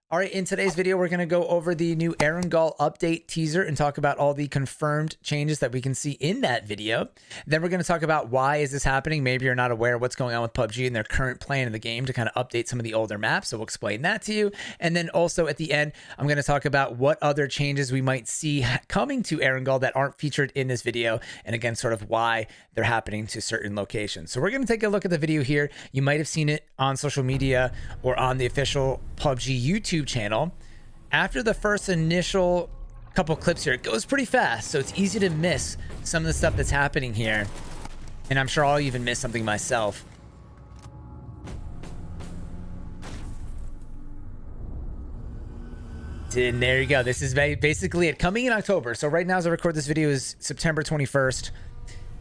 All right, in today's video, we're going to go over the new Erangel update teaser and talk about all the confirmed changes that we can see in that video. Then we're going to talk about why is this happening. Maybe you're not aware of what's going on with PUBG and their current plan in the game to kind of update some of the older maps. So we'll explain that to you. And then also at the end, I'm going to talk about what other changes we might see coming to Erangel that aren't featured in this video. And again, sort of why they're happening to certain locations. So we're going to take a look at the video here. You might have seen it on social media or on the official PUBG YouTube channel. After the first initial couple clips here, it goes pretty fast, so it's easy to miss some of the stuff that's happening here, and I'm sure I'll even miss something myself. And there you go. This is basically it, coming in October. So right now as I record this video is September 21st.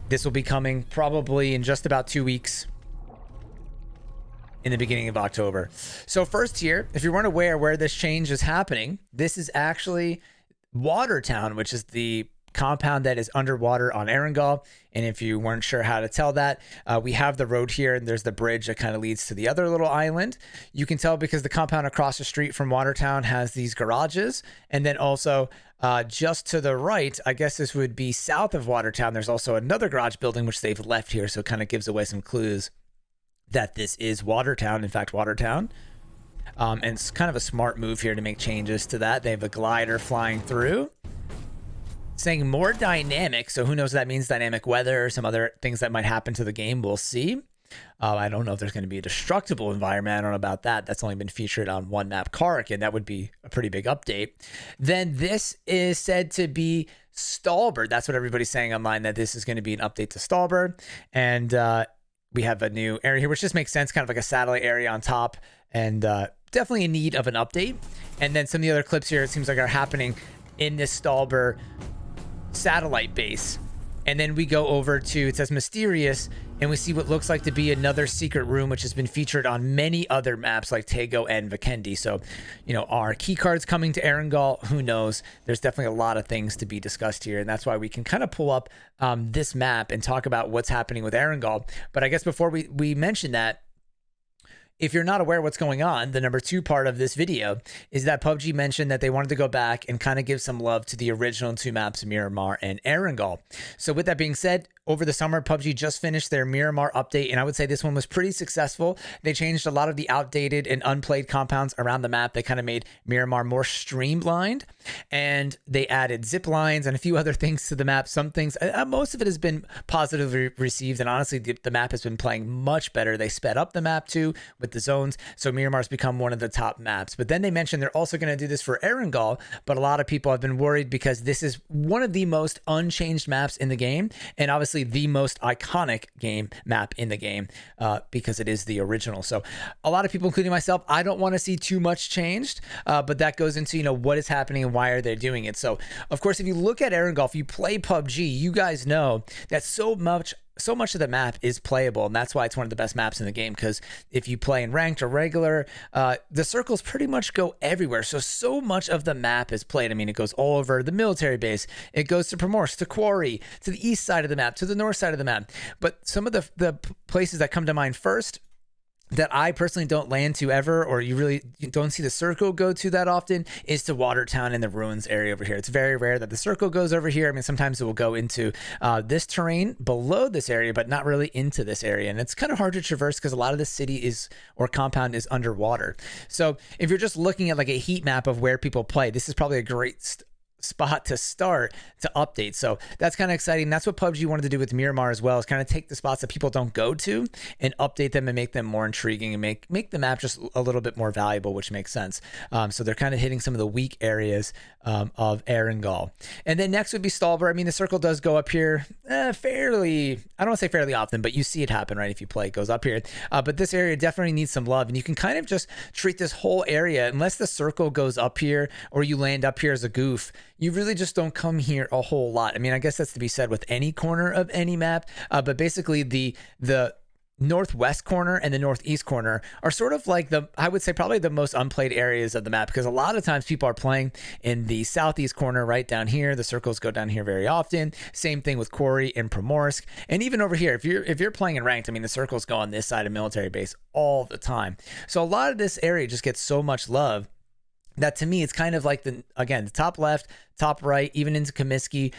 This will be coming probably in just about 2 weeks, in the beginning of October. So first here, if you weren't aware where this change is happening, this is actually Watertown, which is the compound that is underwater on Erangel. And if you weren't sure how to tell that, we have the road here and there's the bridge that kind of leads to the other little island. You can tell because the compound across the street from Watertown has these garages. And then also just to the right, I guess this would be south of Watertown, there's also another garage building which they've left here. So it kind of gives away some clues that this is Watertown, in fact, Watertown. And it's kind of a smart move here to make changes to that. They have a glider flying through, saying more dynamic. So who knows what that means, dynamic weather or some other things that might happen to the game. We'll see. I don't know if there's going to be a destructible environment. I don't know about that. That's only been featured on one map, Karakin. That would be a pretty big update. Then this is said to be Stalbird. That's what everybody's saying online, that this is going to be an update to Stalbird. And we have a new area here, which just makes sense, kind of like a satellite area on top, and definitely in need of an update. And then some of the other clips here, it seems like are happening in this Stalbird satellite base. And then we go over to, it says Mysterious, and we see what looks like to be another secret room, which has been featured on many other maps like Tego and Vikendi. So, you know, are key cards coming to Erangel? Who knows? There's definitely a lot of things to be discussed here. And that's why we can kind of pull up this map and talk about what's happening with Erangel. But I guess before we mention that, if you're not aware what's going on, the number 2 part of this video is that PUBG mentioned that they wanted to go back and kind of give some love to the original 2 maps, Miramar and Erangel. So with that being said, over the summer, PUBG just finished their Miramar update, and I would say this one was pretty successful. They changed a lot of the outdated and unplayed compounds around the map. They kind of made Miramar more streamlined, and they added zip lines and a few other things to the map. Some things, most of it has been positively received, and honestly, the map has been playing much better. They sped up the map too with the zones, so Miramar's become one of the top maps. But then they mentioned they're also going to do this for Erangel, but a lot of people have been worried because this is one of the most unchanged maps in the game, and obviously the most iconic game map in the game because it is the original. So a lot of people, including myself, I don't want to see too much changed, but that goes into, you know, what is happening and why are they doing it. So of course, if you look at Erangel, if you play PUBG, you guys know that so much of the map is playable, and that's why it's one of the best maps in the game, because if you play in ranked or regular, the circles pretty much go everywhere. So much of the map is played. I mean, it goes all over the military base, it goes to Primorsk, to Quarry, to the east side of the map, to the north side of the map. But some of the places that come to mind first that I personally don't land to ever, or you don't see the circle go to that often, is to Watertown and the ruins area over here. It's very rare that the circle goes over here. I mean, sometimes it will go into this terrain below this area, but not really into this area. And it's kind of hard to traverse because a lot of the city is, or compound is, underwater. So if you're just looking at like a heat map of where people play, this is probably a great spot to start to update. So that's kind of exciting. That's what PUBG wanted to do with Miramar as well, is kind of take the spots that people don't go to and update them and make them more intriguing and make the map just a little bit more valuable, which makes sense. So they're kind of hitting some of the weak areas of Erangel. And then next would be Stalbird. I mean, the circle does go up here fairly, I don't want to say fairly often, but you see it happen, right? If you play, it goes up here. But this area definitely needs some love, and you can kind of just treat this whole area, unless the circle goes up here or you land up here as a goof, you really just don't come here a whole lot. I mean, I guess that's to be said with any corner of any map, but basically the northwest corner and the northeast corner are sort of like I would say probably the most unplayed areas of the map, because a lot of times people are playing in the southeast corner right down here. The circles go down here very often. Same thing with Quarry and Primorsk. And even over here, if you're playing in ranked, I mean, the circles go on this side of military base all the time. So a lot of this area just gets so much love that to me, it's kind of like the top left, top right, even into Comiskey,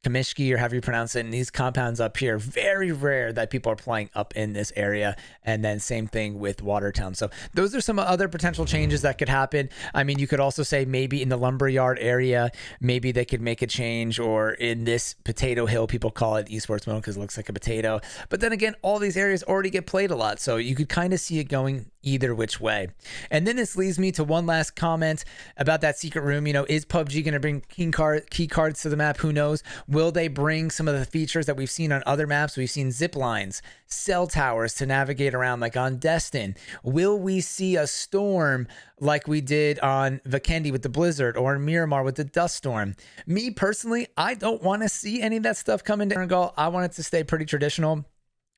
or however you pronounce it, and these compounds up here, very rare that people are playing up in this area. And then same thing with Watertown. So those are some other potential changes that could happen. I mean, you could also say maybe in the Lumberyard area, maybe they could make a change, or in this Potato Hill, people call it esports mode because it looks like a potato. But then again, all these areas already get played a lot. So you could kind of see it going either which way. And then this leads me to one last comment about that secret room. You know, is PUBG going to bring key cards to the map? Who knows? Will they bring some of the features that we've seen on other maps? We've seen zip lines, cell towers to navigate around like on Destin. Will we see a storm like we did on Vikendi with the blizzard, or in Miramar with the dust storm? Me personally, I don't want to see any of that stuff come into Erangel. I want it to stay pretty traditional.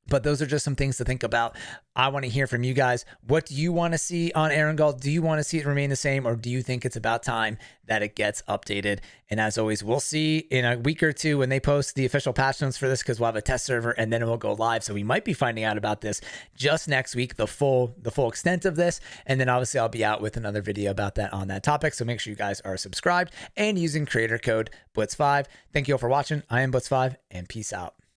But those are just some things to think about. I want to hear from you guys. What do you want to see on Erangel? Do you want to see it remain the same, or do you think it's about time that it gets updated? And as always, we'll see in a week or two when they post the official patch notes for this, because we'll have a test server and then it will go live. So we might be finding out about this just next week, the full extent of this. And then obviously I'll be out with another video about that on that topic. So make sure you guys are subscribed and using creator code Blitz5. Thank you all for watching. I am Blitz5, and peace out.